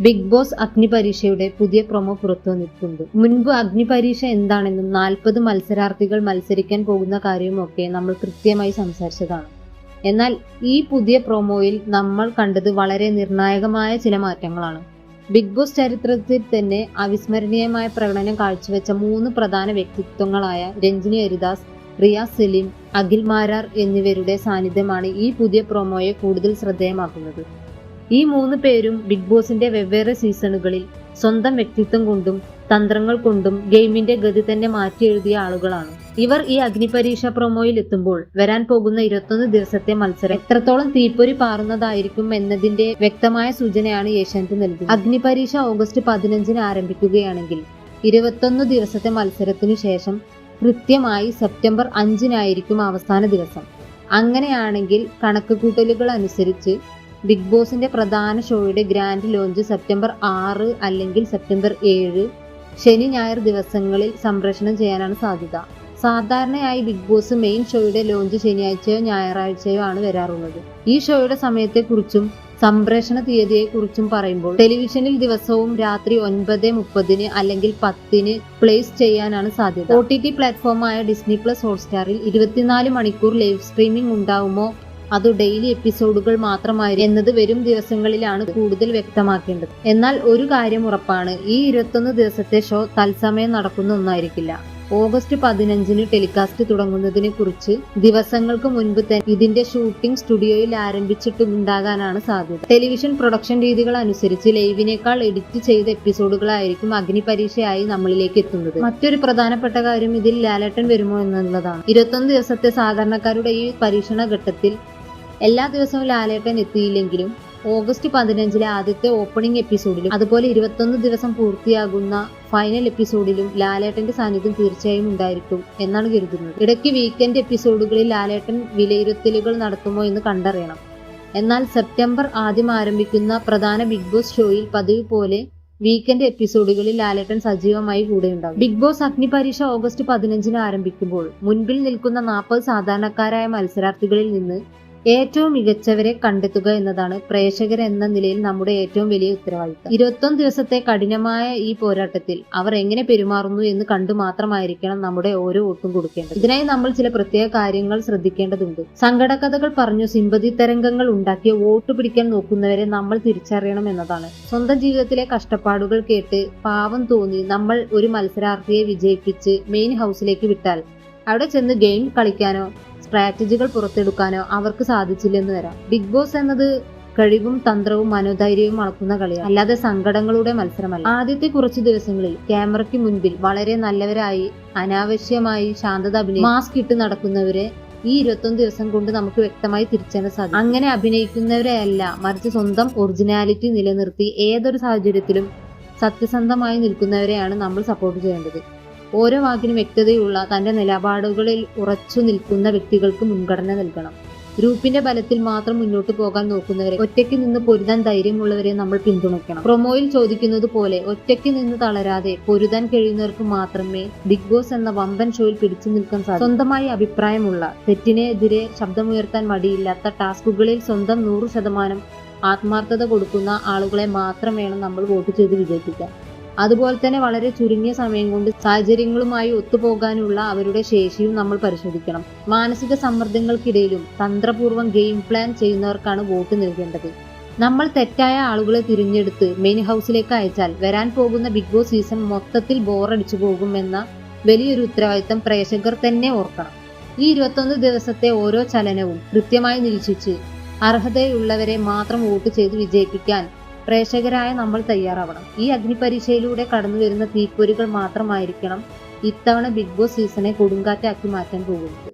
Big boss അഗ്നിപരീക്ഷയുടെ പുതിയ promo പുറത്തു വന്നിട്ടുണ്ട്. മുൻപ് അഗ്നിപരീക്ഷ എന്താണെന്നും 40 മത്സരാർത്ഥികൾ മത്സരിക്കാൻ പോകുന്ന കാര്യവുമൊക്കെ നമ്മൾ കൃത്യമായി സംസാരിച്ചതാണ്. എന്നാൽ ഈ പുതിയ പ്രൊമോയിൽ നമ്മൾ കണ്ടത് വളരെ നിർണായകമായ ചില മാറ്റങ്ങളാണ്. ബിഗ് ബോസ് ചരിത്രത്തിൽ തന്നെ അവിസ്മരണീയമായ പ്രകടനം കാഴ്ചവെച്ച 3 പ്രധാന വ്യക്തിത്വങ്ങളായ രഞ്ജിനി ഹരിദാസ്, റിയാസ് സലീം, അഖിൽ മാരാർ എന്നിവരുടെ സാന്നിധ്യമാണ് ഈ പുതിയ പ്രൊമോയെ കൂടുതൽ ശ്രദ്ധേയമാക്കുന്നത്. ഈ 3 പേരും ബിഗ് ബോസിന്റെ വെവ്വേറെ സീസണുകളിൽ സ്വന്തം വ്യക്തിത്വം കൊണ്ടും തന്ത്രങ്ങൾ കൊണ്ടും ഗെയിമിന്റെ ഗതി തന്നെ മാറ്റിയെഴുതിയ ആളുകളാണ്. ഇവർ ഈ അഗ്നിപരീക്ഷ പ്രൊമോയിൽ എത്തുമ്പോൾ വരാൻ പോകുന്ന 21 ദിവസത്തെ മത്സരം എത്രത്തോളം തീപ്പൊരി പാറുന്നതായിരിക്കും എന്നതിന്റെ വ്യക്തമായ സൂചനയാണ് ഏഷ്യാനെറ്റ് നൽകുന്നത്. അഗ്നിപരീക്ഷ ഓഗസ്റ്റ് 15-ന് ആരംഭിക്കുകയാണെങ്കിൽ 21 ദിവസത്തെ മത്സരത്തിനു ശേഷം കൃത്യമായി സെപ്റ്റംബർ 5-നായിരിക്കും അവസാന ദിവസം. അങ്ങനെയാണെങ്കിൽ കണക്കുകൂട്ടലുകൾ അനുസരിച്ച് ബിഗ് ബോസിന്റെ പ്രധാന ഷോയുടെ ഗ്രാൻഡ് ലോഞ്ച് സെപ്റ്റംബർ 6 അല്ലെങ്കിൽ സെപ്റ്റംബർ 7 ശനി ഞായർ ദിവസങ്ങളിൽ സംപ്രേഷണം ചെയ്യാനാണ് സാധ്യത. സാധാരണയായി ബിഗ് ബോസ് മെയിൻ ഷോയുടെ ലോഞ്ച് ശനിയാഴ്ചയോ ഞായറാഴ്ചയോ ആണ് വരാറുള്ളത്. ഈ ഷോയുടെ സമയത്തെക്കുറിച്ചും സംപ്രേഷണ തീയതിയെക്കുറിച്ചും പറയുമ്പോൾ ടെലിവിഷനിൽ ദിവസവും രാത്രി 9:30 അല്ലെങ്കിൽ 10-ന് പ്ലേസ് ചെയ്യാനാണ് സാധ്യത. OTT പ്ലാറ്റ്ഫോമായ ഡിസ്നി പ്ലസ് ഹോട്ട്സ്റ്റാറിൽ 24 മണിക്കൂർ ലൈവ് സ്ട്രീമിംഗ് ഉണ്ടാവുമോ അത് ഡെയിലി എപ്പിസോഡുകൾ മാത്രമായി എന്നത് വരും ദിവസങ്ങളിലാണ് കൂടുതൽ വ്യക്തമാക്കേണ്ടത്. എന്നാൽ ഒരു കാര്യം ഉറപ്പാണ്, ഈ 21 ദിവസത്തെ ഷോ തത്സമയം നടക്കുന്ന ഒന്നായിരിക്കില്ല. ഓഗസ്റ്റ് 15-ന് ടെലികാസ്റ്റ് തുടങ്ങുന്നതിനെ കുറിച്ച് ദിവസങ്ങൾക്ക് മുൻപ് തന്നെ ഇതിന്റെ ഷൂട്ടിംഗ് സ്റ്റുഡിയോയിൽ ആരംഭിച്ചിട്ടുണ്ടാകാനാണ് സാധ്യത. ടെലിവിഷൻ പ്രൊഡക്ഷൻ രീതികൾ അനുസരിച്ച് ലൈവിനേക്കാൾ എഡിറ്റ് ചെയ്ത എപ്പിസോഡുകളായിരിക്കും അഗ്നിപരീക്ഷയായി നമ്മളിലേക്ക് എത്തുന്നത്. മറ്റൊരു പ്രധാനപ്പെട്ട കാര്യം ഇതിൽ ലാലേട്ടൻ വരുമോ എന്നുള്ളതാണ്. 21 ദിവസത്തെ സാധാരണക്കാരുടെ ഈ പരീക്ഷണ ഘട്ടത്തിൽ എല്ലാ ദിവസവും ലാലേട്ടൻ എത്തിയില്ലെങ്കിലും ഓഗസ്റ്റ് 15-ലെ ആദ്യത്തെ ഓപ്പണിംഗ് എപ്പിസോഡിലും അതുപോലെ 21 ദിവസം പൂർത്തിയാകുന്ന ഫൈനൽ എപ്പിസോഡിലും ലാലേട്ടന്റെ സാന്നിധ്യം തീർച്ചയായും ഉണ്ടായിരിക്കും എന്നാണ് കരുതുന്നത്. ഇടയ്ക്ക് വീക്കെൻഡ് എപ്പിസോഡുകളിൽ ലാലേട്ടൻ വിലയിരുത്തലുകൾ നടത്തുമോ എന്ന് കണ്ടറിയണം. എന്നാൽ സെപ്റ്റംബർ ആദ്യം ആരംഭിക്കുന്ന പ്രധാന ബിഗ് ബോസ് ഷോയിൽ പതിവ് പോലെ വീക്കെൻഡ് എപ്പിസോഡുകളിൽ ലാലേട്ടൻ സജീവമായി കൂടെയുണ്ടാകും. ബിഗ് ബോസ് അഗ്നിപരീക്ഷ ഓഗസ്റ്റ് 15-ന് ആരംഭിക്കുമ്പോൾ മുൻപിൽ നിൽക്കുന്ന 40 സാധാരണക്കാരായ മത്സരാർത്ഥികളിൽ നിന്ന് ഏറ്റവും മികച്ചവരെ കണ്ടെത്തുക എന്നതാണ് പ്രേക്ഷകർ എന്ന നിലയിൽ നമ്മുടെ ഏറ്റവും വലിയ ഉത്തരവാദിത്തം. 21 ദിവസത്തെ കഠിനമായ ഈ പോരാട്ടത്തിൽ അവർ എങ്ങനെ പെരുമാറുന്നു എന്ന് കണ്ടു മാത്രമായിരിക്കണം നമ്മുടെ ഓരോ വോട്ടും കൊടുക്കേണ്ടത്. ഇതിനായി നമ്മൾ ചില പ്രത്യേക കാര്യങ്ങൾ ശ്രദ്ധിക്കേണ്ടതുണ്ട്. സങ്കടകഥകൾ പറഞ്ഞു സിമ്പതി തരംഗങ്ങൾ ഉണ്ടാക്കിയ വോട്ട് പിടിക്കാൻ നോക്കുന്നവരെ നമ്മൾ തിരിച്ചറിയണം എന്നതാണ്. സ്വന്തം ജീവിതത്തിലെ കഷ്ടപ്പാടുകൾ കേട്ട് പാവം തോന്നി നമ്മൾ ഒരു മത്സരാർത്ഥിയെ വിജയിപ്പിച്ച് മെയിൻ ഹൗസിലേക്ക് വിട്ടാൽ അവിടെ ചെന്ന് ഗെയിം കളിക്കാനോ സ്ട്രാറ്റജികൾ പുറത്തെടുക്കാനോ അവർക്ക് സാധിച്ചില്ലെന്ന് വരാം. ബിഗ് ബോസ് എന്നത് കഴിവും തന്ത്രവും മനോധൈര്യവും അളക്കുന്ന കളിയാണ്, അല്ലാതെ സങ്കടങ്ങളുടെ മത്സരമല്ല. ആദ്യത്തെ കുറച്ചു ദിവസങ്ങളിൽ ക്യാമറയ്ക്ക് മുൻപിൽ വളരെ നല്ലവരായി അനാവശ്യമായി ശാന്തത മാസ്ക് ഇട്ട് നടക്കുന്നവരെ ഈ 21 ദിവസം കൊണ്ട് നമുക്ക് വ്യക്തമായി തിരിച്ചറിയാൻ സാധിക്കും. അങ്ങനെ അഭിനയിക്കുന്നവരെയല്ല, മറിച്ച് സ്വന്തം ഒറിജിനാലിറ്റി നിലനിർത്തി ഏതൊരു സാഹചര്യത്തിലും സത്യസന്ധമായി നിൽക്കുന്നവരെയാണ് നമ്മൾ സപ്പോർട്ട് ചെയ്യേണ്ടത്. ഓരോ വാക്കിനും വ്യക്തതയുള്ള തന്റെ നിലപാടുകളിൽ ഉറച്ചു നിൽക്കുന്ന വ്യക്തികൾക്ക് മുൻഗണന നൽകണം. ഗ്രൂപ്പിന്റെ ബലത്തിൽ മാത്രം മുന്നോട്ട് പോകാൻ നോക്കുന്നവരെ, ഒറ്റയ്ക്ക് നിന്ന് പൊരുതാൻ ധൈര്യമുള്ളവരെ നമ്മൾ പിന്തുണയ്ക്കണം. പ്രൊമോയിൽ ചോദിക്കുന്നത് പോലെ ഒറ്റയ്ക്ക് നിന്ന് തളരാതെ പൊരുതാൻ കഴിയുന്നവർക്ക് മാത്രമേ ബിഗ് ബോസ് എന്ന വമ്പൻ ഷോയിൽ പിടിച്ചു നിൽക്കാൻ സാധിക്കൂ. സ്വന്തമായി അഭിപ്രായമുള്ള, തെറ്റിനെതിരെ ശബ്ദമുയർത്താൻ മടിയില്ലാത്ത, ടാസ്കുകളിൽ സ്വന്തം 100% ആത്മാർത്ഥത കൊടുക്കുന്ന ആളുകളെ മാത്രം വേണം നമ്മൾ വോട്ട് ചെയ്ത് വിജയിപ്പിക്കാൻ. അതുപോലെ തന്നെ വളരെ ചുരുങ്ങിയ സമയം കൊണ്ട് സാഹചര്യങ്ങളുമായി ഒത്തുപോകാനുള്ള അവരുടെ ശേഷിയും നമ്മൾ പരിശോധിക്കണം. മാനസിക സമ്മർദ്ദങ്ങൾക്കിടയിലും തന്ത്രപൂർവ്വം ഗെയിം പ്ലാൻ ചെയ്യുന്നവർക്കാണ് വോട്ട് നൽകേണ്ടത്. നമ്മൾ തെറ്റായ ആളുകളെ തിരഞ്ഞെടുത്ത് മെയിൻ ഹൗസിലേക്ക് അയച്ചാൽ വരാൻ പോകുന്ന ബിഗ് ബോസ് സീസൺ മൊത്തത്തിൽ ബോറടിച്ചു പോകുമെന്ന വലിയൊരു ഉത്തരവാദിത്തം പ്രേക്ഷകർ തന്നെ ഓർക്കണം. ഈ 21 ദിവസത്തെ ഓരോ ചലനവും കൃത്യമായി നിരീക്ഷിച്ച് അർഹതയുള്ളവരെ മാത്രം വോട്ട് ചെയ്ത് വിജയിപ്പിക്കാൻ പ്രേക്ഷകരായ നമ്മൾ തയ്യാറാവണം. ഈ അഗ്നിപരീക്ഷയിലൂടെ കടന്നു വരുന്ന തീപ്പൊരികൾ മാത്രമായിരിക്കണം ഇത്തവണ ബിഗ് ബോസ് സീസണെ കൊടുങ്കാറ്റാക്കി മാറ്റാൻ പോകുന്നത്.